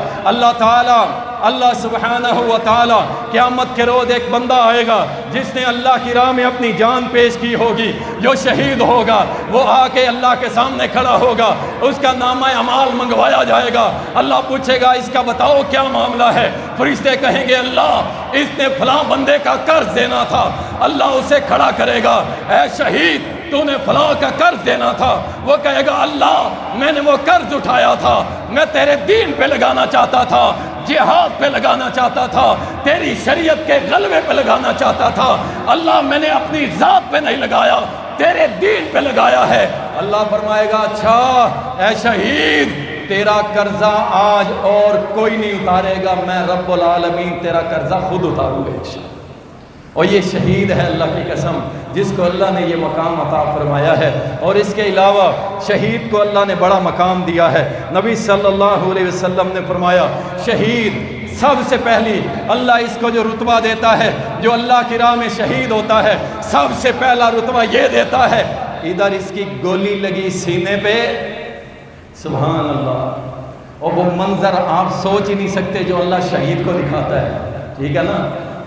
S1: اللہ سبحانہ و تعالی قیامت کے روز ایک بندہ آئے گا جس نے اللہ کی راہ میں اپنی جان پیش کی ہوگی، جو شہید ہوگا، وہ آ کے اللہ کے سامنے کھڑا ہوگا، اس کا نامہ اعمال منگوایا جائے گا۔ اللہ پوچھے گا اس کا بتاؤ کیا معاملہ ہے؟ فرشتے کہیں گے اللہ اس نے فلاں بندے کا قرض دینا تھا۔ اللہ اسے کھڑا کرے گا، اے شہید تو نے فلاں کا قرض دینا تھا۔ وہ کہے گا اللہ میں نے وہ قرض اٹھایا تھا، میں تیرے دین پہ لگانا چاہتا تھا، جہاد پہ لگانا چاہتا تھا، تیری شریعت کے غلبے پہ لگانا چاہتا تھا، اللہ میں نے اپنی ذات پہ نہیں لگایا، تیرے دین پہ لگایا ہے۔ اللہ فرمائے گا اچھا اے شہید تیرا قرضہ آج اور کوئی نہیں اتارے گا، میں رب العالمین تیرا قرضہ خود اتاروں گا انشاءاللہ۔ اور یہ شہید ہے اللہ کی قسم جس کو اللہ نے یہ مقام عطا فرمایا ہے۔ اور اس کے علاوہ شہید کو اللہ نے بڑا مقام دیا ہے۔ نبی صلی اللہ علیہ وسلم نے فرمایا شہید سب سے پہلی اللہ اس کو جو رتبہ دیتا ہے، جو اللہ کی راہ میں شہید ہوتا ہے، سب سے پہلا رتبہ یہ دیتا ہے، ادھر اس کی گولی لگی سینے پہ، سبحان اللہ، اور وہ منظر آپ سوچ ہی نہیں سکتے جو اللہ شہید کو دکھاتا ہے، ٹھیک ہے نا،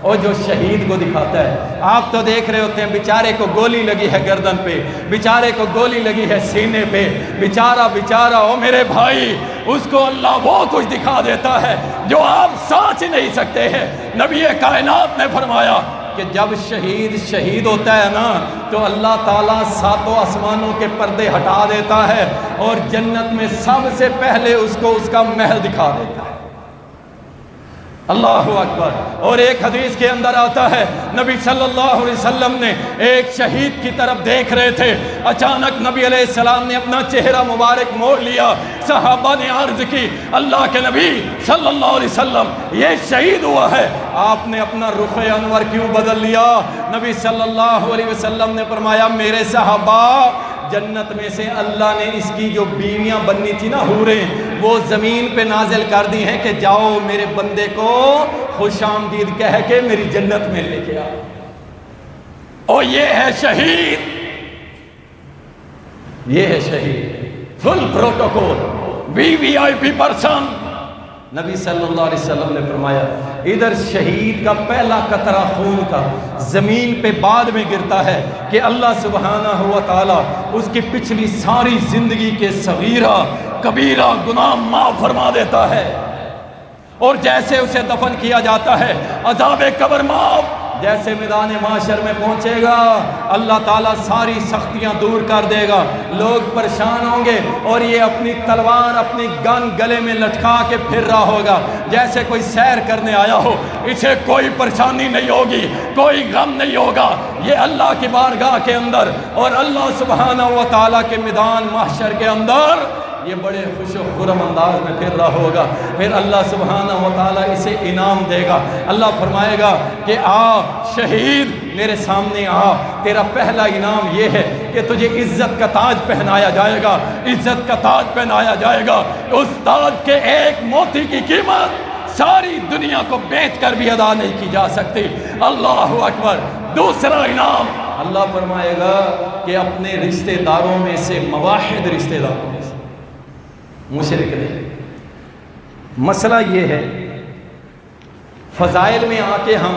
S1: اور جو شہید کو دکھاتا ہے۔ آپ تو دیکھ رہے ہوتے ہیں بیچارے کو گولی لگی ہے گردن پہ، بیچارے کو گولی لگی ہے سینے پہ، بیچارہ او میرے بھائی، اس کو اللہ وہ کچھ دکھا دیتا ہے جو آپ سوچ نہیں سکتے ہیں۔ نبی کائنات نے فرمایا کہ جب شہید ہوتا ہے نا تو اللہ تعالیٰ 7 آسمانوں کے پردے ہٹا دیتا ہے اور جنت میں سب سے پہلے اس کو اس کا محل دکھا دیتا ہے۔ اللہ اکبر۔ اور ایک حدیث کے اندر آتا ہے نبی صلی اللہ علیہ وسلم نے ایک شہید کی طرف دیکھ رہے تھے، اچانک نبی علیہ السلام نے اپنا چہرہ مبارک موڑ لیا، صحابہ نے عرض کی اللہ کے نبی صلی اللہ علیہ وسلم یہ شہید ہوا ہے، آپ نے اپنا رخ انور کیوں بدل لیا؟ نبی صلی اللہ علیہ وسلم نے فرمایا میرے صحابہ جنت میں سے اللہ نے اس کی جو بیویاں بننی تھی نا حوریں، وہ زمین پہ نازل کر دی ہیں کہ جاؤ میرے بندے کو خوش آمدید کہہ کے میری جنت میں لے کے آؤ۔ اور یہ ہے شہید، یہ ہے شہید، فل پروٹوکول، VIP پرسن۔ نبی صلی اللہ علیہ وسلم نے فرمایا ادھر شہید کا پہلا قطرہ خون کا زمین پہ بعد میں گرتا ہے کہ اللہ سبحانہ و تعالیٰ اس کی پچھلی ساری زندگی کے صغیرہ کبیرہ گناہ معاف فرما دیتا ہے، اور جیسے اسے دفن کیا جاتا ہے عذاب قبر معاف، جیسے میدان معاشر میں پہنچے گا اللہ تعالیٰ ساری سختیاں دور کر دے گا، لوگ پریشان ہوں گے اور یہ اپنی تلوار اپنی گن گلے میں لٹکا کے پھر رہا ہوگا جیسے کوئی سیر کرنے آیا ہو، اسے کوئی پریشانی نہیں ہوگی، کوئی غم نہیں ہوگا، یہ اللہ کی بارگاہ کے اندر اور اللہ سبحانہ و تعالیٰ کے میدان محشر کے اندر یہ بڑے خوش و خرم انداز میں پھر رہا ہوگا۔ پھر اللہ سبحانہ و تعالیٰ اسے انعام دے گا، اللہ فرمائے گا کہ آ شہید میرے سامنے آ، تیرا پہلا انعام یہ ہے کہ تجھے عزت کا تاج پہنایا جائے گا، عزت کا تاج پہنایا جائے گا، اس تاج کے ایک موتی کی قیمت ساری دنیا کو بیچ کر بھی ادا نہیں کی جا سکتی۔ اللہ اکبر۔ دوسرا انعام اللہ فرمائے گا کہ اپنے رشتہ داروں میں سے مواحد رشتہ داروں میں سے، مشرک نہیں۔ مسئلہ یہ ہے فضائل میں آ کے ہم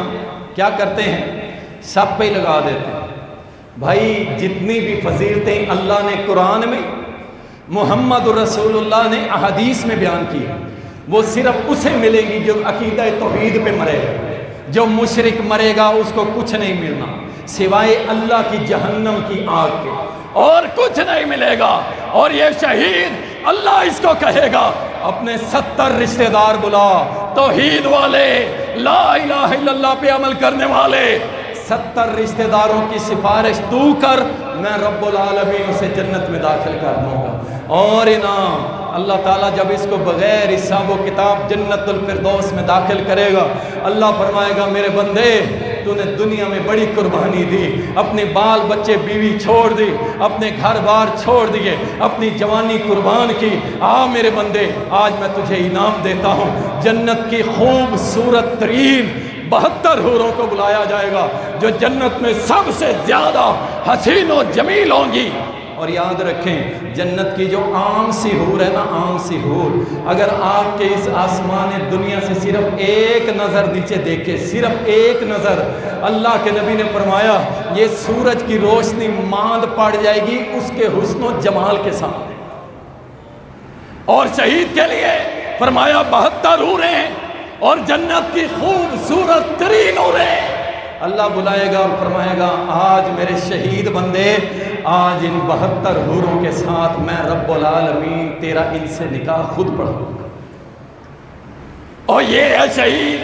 S1: کیا کرتے ہیں سب پہ لگا دیتے ہیں۔ بھائی جتنی بھی فضیلتیں اللہ نے قرآن میں، محمد رسول اللہ نے احادیث میں بیان کی ہے، وہ صرف اسے ملے گی جو عقیدہ توحید پہ مرے گا۔ جو مشرک مرے گا اس کو کچھ نہیں ملنا سوائے اللہ کی جہنم کی آگ کے، اور کچھ نہیں ملے گا۔ اور یہ شہید اللہ اس کو کہے گا اپنے 70 رشتہ دار بلا، توحید والے، لا الہ الا اللہ پہ عمل کرنے والے، 70 رشتہ داروں کی سفارش تو کر، میں رب العالمین اسے جنت میں داخل کر دوں گا۔ اور انعام اللہ تعالیٰ جب اس کو بغیر حساب و کتاب جنت الفردوس میں داخل کرے گا، اللہ فرمائے گا میرے بندے تو نے دنیا میں بڑی قربانی دی، اپنے بال بچے بیوی چھوڑ دی، اپنے گھر بار چھوڑ دیے، اپنی جوانی قربان کی، میرے بندے آج میں تجھے انعام دیتا ہوں، جنت کی خوبصورت ترین 72 حوروں کو بلایا جائے گا جو جنت میں سب سے زیادہ حسین و جمیل ہوں گی۔ اور یاد رکھیں جنت کی جو عام سی حور ہے نا، عام سی حور، اگر آپ کے اس آسمان دنیا سے صرف ایک نظر نیچے دیکھے، صرف ایک نظر، اللہ کے نبی نے فرمایا یہ سورج کی روشنی ماند پڑ جائے گی اس کے حسن و جمال کے سامنے۔ اور شہید کے لیے فرمایا 72 حوریں اور جنت کی خوبصورت ترین حوریں، اللہ بلائے گا اور فرمائے گا آج میرے شہید بندے، آج ان 72 حوروں کے ساتھ میں رب العالمین تیرا ان سے نکاح خود پڑھوں گا۔ اور یہ ہے شہید،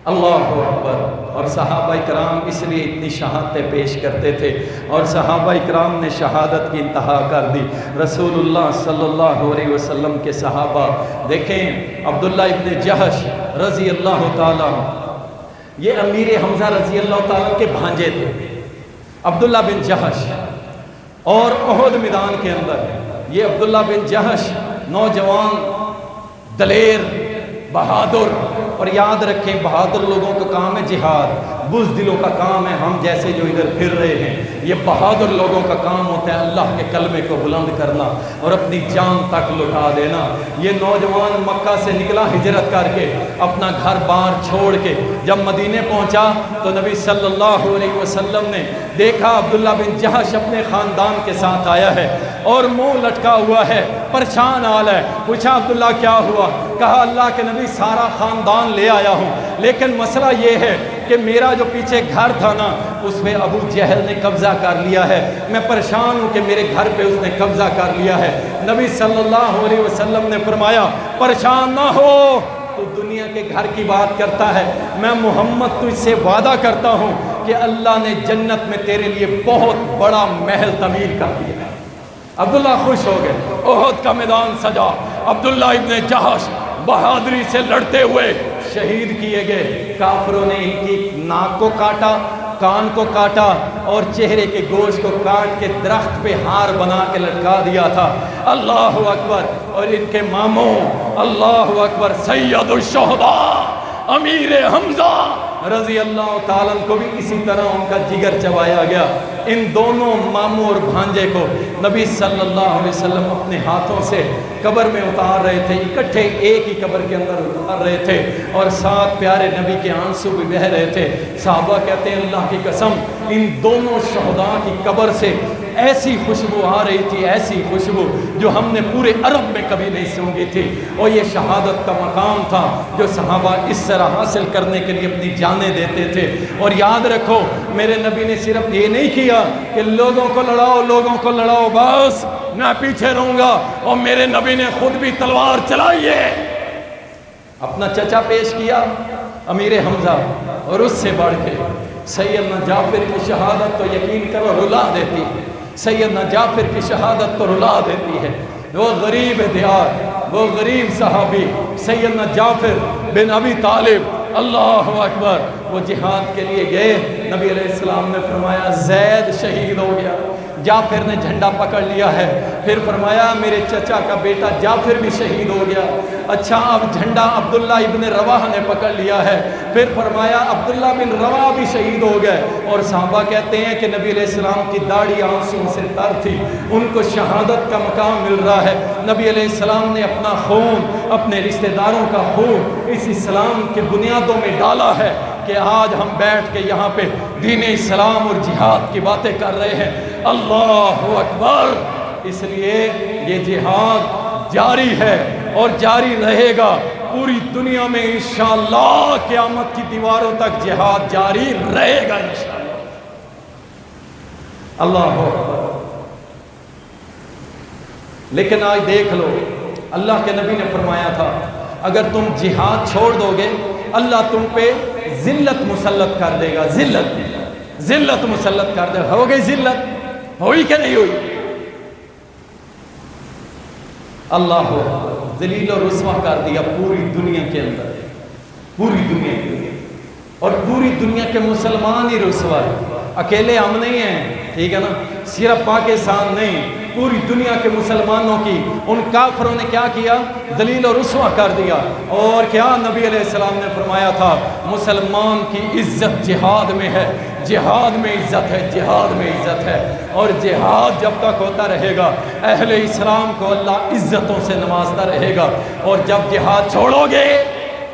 S1: اللہ اکبر۔ اور صحابہ کرام اس لیے اتنی شہادتیں پیش کرتے تھے، اور صحابہ کرام نے شہادت کی انتہا کر دی۔ رسول اللہ صلی اللہ علیہ وسلم کے صحابہ دیکھیں، عبداللہ ابن جہش رضی اللہ تعالیٰ، یہ امیر حمزہ رضی اللہ تعالیٰ کے بھانجے تھے، عبداللہ بن جہش، اور احد میدان کے اندر یہ عبداللہ بن جہش نوجوان دلیر بہادر، اور یاد رکھیں بہادر لوگوں کا کام ہے جہاد، بزدلوں کا کام ہے ہم جیسے جو ادھر پھر رہے ہیں، یہ بہادر لوگوں کا کام ہوتا ہے اللہ کے کلمے کو بلند کرنا اور اپنی جان تک لٹا دینا۔ یہ نوجوان مکہ سے نکلا ہجرت کر کے، اپنا گھر بار چھوڑ کے، جب مدینے پہنچا تو نبی صلی اللہ علیہ وسلم نے دیکھا عبداللہ بن جہش اپنے خاندان کے ساتھ آیا ہے اور منہ لٹکا ہوا ہے، پریشان حال ہے۔ پوچھا عبداللہ کیا ہوا؟ کہا اللہ کے نبی سارا خاندان لے آیا ہوں، لیکن مسئلہ یہ ہے کہ میرا جو پیچھے گھر تھا نا اس میں ابو جہل نے قبضہ کر لیا ہے، میں پریشان ہوں کہ میرے گھر پہ اس نے قبضہ کر لیا ہے۔ نبی صلی اللہ علیہ وسلم نے فرمایا پریشان نہ ہو، تو دنیا کے گھر کی بات کرتا ہے، میں محمد تجھ سے وعدہ کرتا ہوں کہ اللہ نے جنت میں تیرے لیے بہت بڑا محل تعمیر کر دیا ہے۔ عبداللہ خوش ہو گئے، احد کا میدان سجا، عبداللہ ابن جہش بہادری سے لڑتے ہوئے شہید کیے گئے۔ کافروں نے ان کی ناک کو کاٹا، کان کو کاٹا اور چہرے کے گوشت کو کاٹ کے درخت پہ ہار بنا کے لٹکا دیا تھا۔ اللہ اکبر۔ اور ان کے ماموں اللہ اکبر سید الشہداء امیر حمزہ رضی اللہ تعالیٰ کو بھی اسی طرح ان کا جگر چبایا گیا۔ ان دونوں ماموں اور بھانجے کو نبی صلی اللہ علیہ وسلم اپنے ہاتھوں سے قبر میں اتار رہے تھے، اکٹھے ایک ہی قبر کے اندر اتار رہے تھے، اور ساتھ پیارے نبی کے آنسو بھی بہہ رہے تھے۔ صحابہ کہتے ہیں اللہ کی قسم ان دونوں شہداء کی قبر سے ایسی خوشبو آ رہی تھی، ایسی خوشبو جو ہم نے پورے عرب میں کبھی نہیں سونگی تھی۔ اور یہ شہادت کا مقام تھا جو صحابہ اس طرح حاصل کرنے کے لیے اپنی جانیں دیتے تھے۔ اور یاد رکھو میرے نبی نے صرف یہ نہیں کیا کہ لوگوں کو لڑاؤ، لوگوں کو لڑاؤ، بس میں پیچھے رہوں گا، اور میرے نبی نے خود بھی تلوار چلائی ہے۔ اپنا چچا پیش کیا امیر حمزہ، اور اس سے بڑھ کے سیدنا جعفر کی شہادت تو یقین کرو رلا دیتی ہے، سیدنا جعفر کی شہادت تو رلا دیتی ہے۔ وہ غریب دیار، وہ غریب صحابی سیدنا جعفر بن ابی طالب اللہ اکبر، وہ جہاد کے لیے گئے۔ نبی علیہ السلام نے فرمایا زید شہید ہو گیا، جعفر نے جھنڈا پکڑ لیا ہے۔ پھر فرمایا میرے چچا کا بیٹا جعفر بھی شہید ہو گیا، اچھا اب جھنڈا عبداللہ ابن رواح نے پکڑ لیا ہے۔ پھر فرمایا عبداللہ بن رواح بھی شہید ہو گئے، اور صحابہ کہتے ہیں کہ نبی علیہ السلام کی داڑھی آنسوں سے تر تھی، ان کو شہادت کا مقام مل رہا ہے۔ نبی علیہ السلام نے اپنا خون، اپنے رشتہ داروں کا خون اس اسلام کے بنیادوں میں ڈالا ہے کہ آج ہم بیٹھ کے یہاں پہ دین اسلام اور جہاد کی باتیں کر رہے ہیں۔ اللہ اکبر۔ اس لیے یہ جہاد جاری ہے اور جاری رہے گا پوری دنیا میں انشاءاللہ، قیامت کی دیواروں تک جہاد جاری رہے گا انشاءاللہ۔ اللہ اکبر۔ لیکن آج دیکھ لو، اللہ کے نبی نے فرمایا تھا اگر تم جہاد چھوڑ دو گے اللہ تم پہ ذلت مسلط کر دے گا، ذلت مسلط کر دے گا۔ ہو گئی ذلت؟ ہوئی کہ نہیں ہوئی؟ اللہ ذلیل و رسوا کر دیا پوری دنیا کے اندر، پوری دنیا کے اندر، اور پوری دنیا کے مسلمان ہی رسوا ہے، اکیلے ہم نہیں ہیں، ٹھیک ہے نا، صرف پاکستان نہیں، پوری دنیا کے مسلمانوں کی ان کافروں نے کیا کیا؟ ذلیل و رسوا کر دیا۔ اور کیا نبی علیہ السلام نے فرمایا تھا مسلمان کی عزت جہاد میں ہے، جہاد میں عزت ہے، جہاد میں عزت ہے، اور جہاد جب تک ہوتا رہے گا اہل اسلام کو اللہ عزتوں سے نوازتا رہے گا، اور جب جہاد چھوڑو گے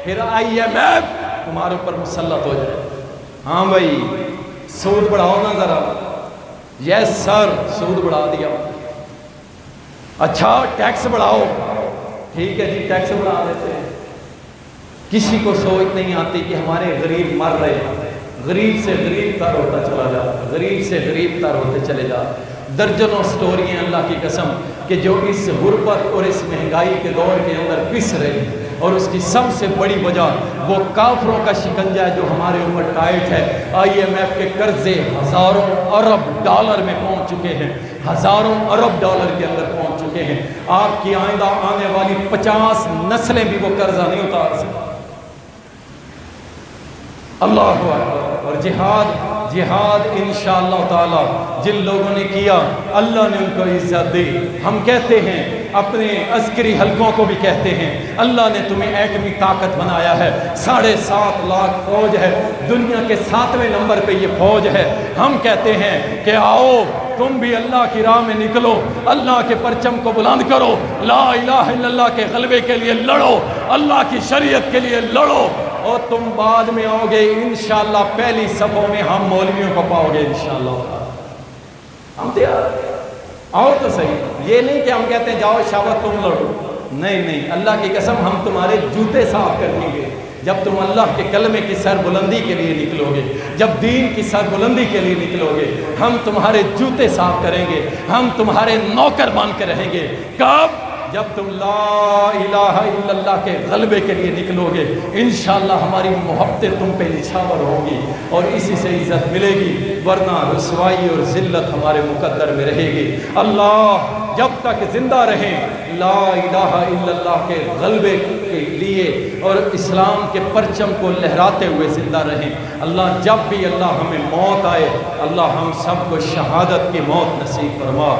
S1: پھر IMF تمہارے اوپر مسلط ہو جائے۔ ہاں بھائی سود بڑھاؤ نا ذرا، یس سر سود بڑھا دیا، اچھا ٹیکس بڑھاؤ، ٹھیک ہے جی ٹیکس بڑھا دیتے ہیں۔ کسی کو سوچ نہیں آتی کہ ہمارے غریب مر رہے ہیں، غریب سے غریب تر ہوتا چلا جا، غریب سے غریب تر ہوتے چلے جا۔ درجنوں سٹوری ہیں اللہ کی قسم کہ جو اس غربت اور اس مہنگائی کے دور کے اندر پس رہے ہیں، اور اس کی سب سے بڑی وجہ وہ کافروں کا شکنجہ ہے جو ہمارے اوپر ٹائٹ ہے۔ IMF کے قرضے ہزاروں ارب ڈالر میں پہنچ چکے ہیں، ہزاروں ارب ڈالر کے اندر پہنچ چکے ہیں۔ آپ کی آئندہ آنے والی 50 نسلیں بھی وہ قرضہ نہیں اتار سکتے۔ اللہ اکبر۔ اور جہاد انشاءاللہ تعالی جن لوگوں نے کیا اللہ نے ان کو عزت دی۔ ہم کہتے ہیں اپنے عسکری حلقوں کو بھی کہتے ہیں اللہ نے تمہیں ایٹمی طاقت بنایا ہے، 7.5 لاکھ فوج ہے، دنیا کے 7ویں نمبر پہ یہ فوج ہے۔ ہم کہتے ہیں کہ آؤ تم بھی اللہ کی راہ میں نکلو، اللہ کے پرچم کو بلند کرو، لا الہ الا اللہ کے غلبے کے لیے لڑو، اللہ کی شریعت کے لیے لڑو، اور تم بعد میں آؤ گے انشاءاللہ پہلی صفوں میں ہم مولویوں کو پاؤ گے انشاءاللہ۔ ہم تیار آؤ تو صحیح، یہ نہیں کہ ہم کہتے ہیں جاؤ شابت تم لڑو، نہیں، اللہ کی قسم ہم تمہارے جوتے صاف کر دیں گے جب تم اللہ کے کلمے کی سر بلندی کے لیے نکلو گے، جب دین کی سر بلندی کے لیے نکلو گے، ہم تمہارے جوتے صاف کریں گے، ہم تمہارے نوکر بن کے رہیں گے۔ کب؟ جب تم لا الہ الا اللہ کے غلبے کے لیے نکلو گے انشاءاللہ ہماری محبتیں تم پہ نچھاور ہوں گی اور اسی سے عزت ملے گی، ورنہ رسوائی اور ذلت ہمارے مقدر میں رہے گی۔ اللہ جب تک زندہ رہیں لا الہ الا اللہ کے غلبے کے لیے اور اسلام کے پرچم کو لہراتے ہوئے زندہ رہیں۔ اللہ جب بھی اللہ ہمیں موت آئے اللہ ہم سب کو شہادت کی موت نصیب فرما۔